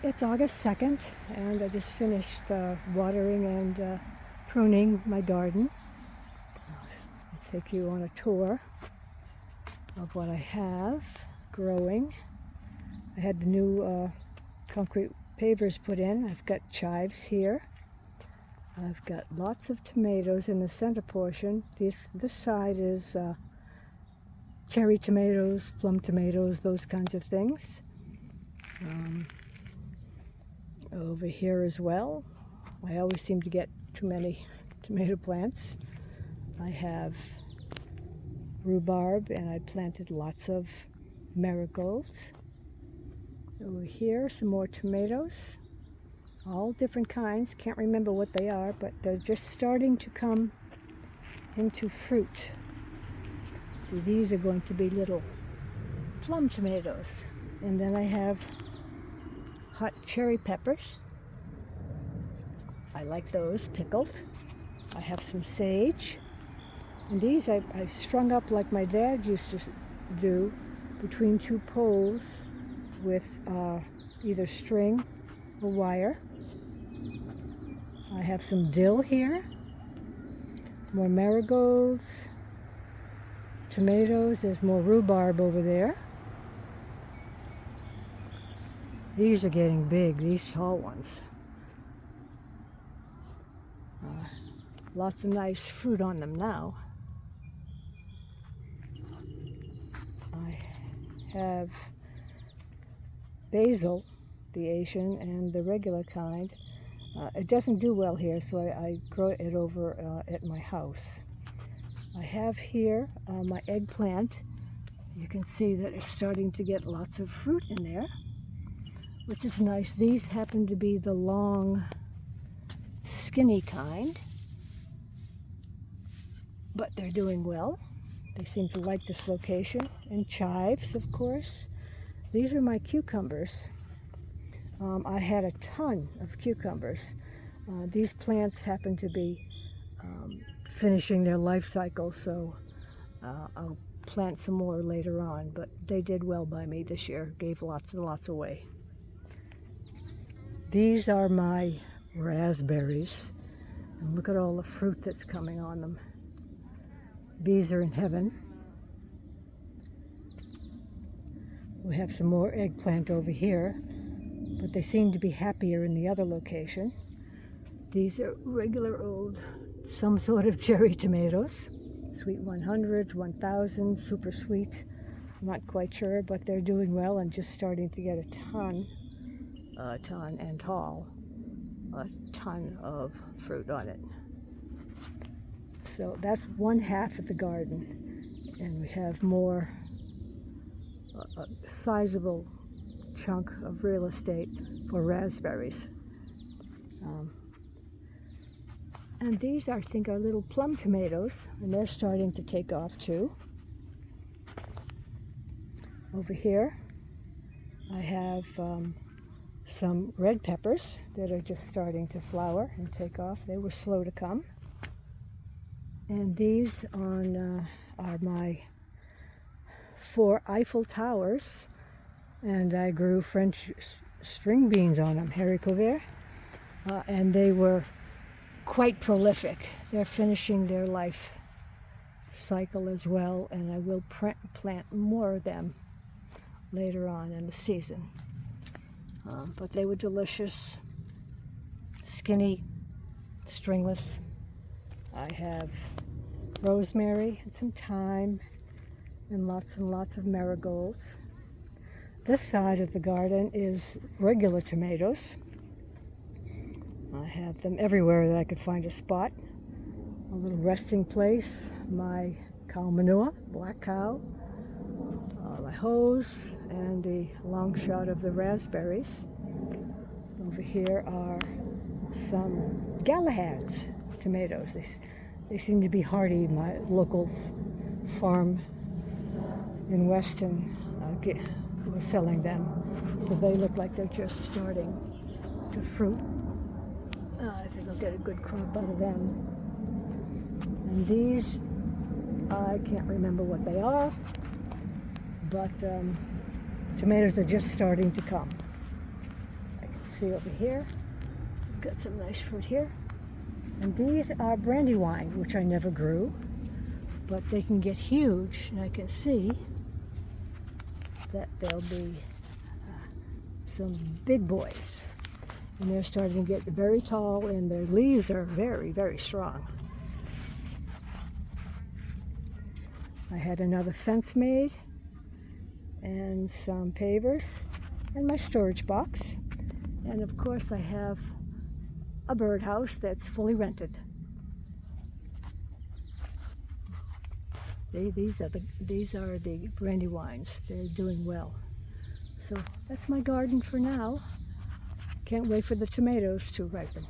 It's August 2nd, and I just finished watering and pruning my garden. I'll take you on a tour of what I have growing. I had the new concrete pavers put in. I've got chives here. I've got lots of tomatoes in the center portion. This side is cherry tomatoes, plum tomatoes, those kinds of things. Over here as well, I always seem to get too many tomato plants. I have rhubarb, and I planted lots of marigolds. Over here, some more tomatoes, all different kinds. Can't remember what they are, but they're just starting to come into fruit. See, these are going to be little plum tomatoes. And then I have hot cherry peppers. I like those pickled. I have some sage. And these I strung up like my dad used to do between two poles with either string or wire. I have some dill here, more marigolds, tomatoes. There's more rhubarb over there. These are getting big, these tall ones. Lots of nice fruit on them now. I have basil, the Asian, and the regular kind. It doesn't do well here, so I grow it over at my house. I have here my eggplant. You can see that it's starting to get lots of fruit in there, which is nice. These happen to be the long, skinny kind, but they're doing well. They seem to like this location. And chives, of course. These are my cucumbers. I had a ton of cucumbers. These plants happen to be finishing their life cycle, so I'll plant some more later on, but they did well by me this year. Gave lots and lots away. These are my raspberries, and look at all the fruit that's coming on them. Bees are in heaven. We have some more eggplant over here, but they seem to be happier in the other location. These are regular old, some sort of cherry tomatoes. Sweet 100s, 1000, super sweet. I'm not quite sure, but they're doing well and just starting to get a ton and tall, a ton of fruit on it. So that's one half of the garden, and we have more, a sizable chunk of real estate for raspberries. And these, I think, are little plum tomatoes, and they're starting to take off too. Over here, I have some red peppers that are just starting to flower and take off. They were slow to come. And these are my 4 Eiffel Towers, and I grew French string beans on them, haricots verts, and they were quite prolific. They're finishing their life cycle as well, and I will plant more of them later on in the season. But they were delicious, skinny, stringless. I have rosemary and some thyme and lots of marigolds. This side of the garden is regular tomatoes. I have them everywhere that I could find a spot. A little resting place, my cow manure, black cow, my hose, and the long shot of the raspberries. Over here are some Galahads tomatoes. They seem to be hardy. My local farm in Weston was selling them, so they look like they're just starting to fruit. I think I'll get a good crop out of them. And these, I can't remember what they are, but tomatoes are just starting to come. see over here. We've got some nice fruit here. And these are brandywine, which I never grew, but they can get huge, and I can see that there'll be some big boys. And they're starting to get very tall, and their leaves are very, very strong. I had another fence made, and some pavers, and my storage box. And of course I have a birdhouse that's fully rented. These are the brandywines. They're doing well. So that's my garden for now. Can't wait for the tomatoes to ripen.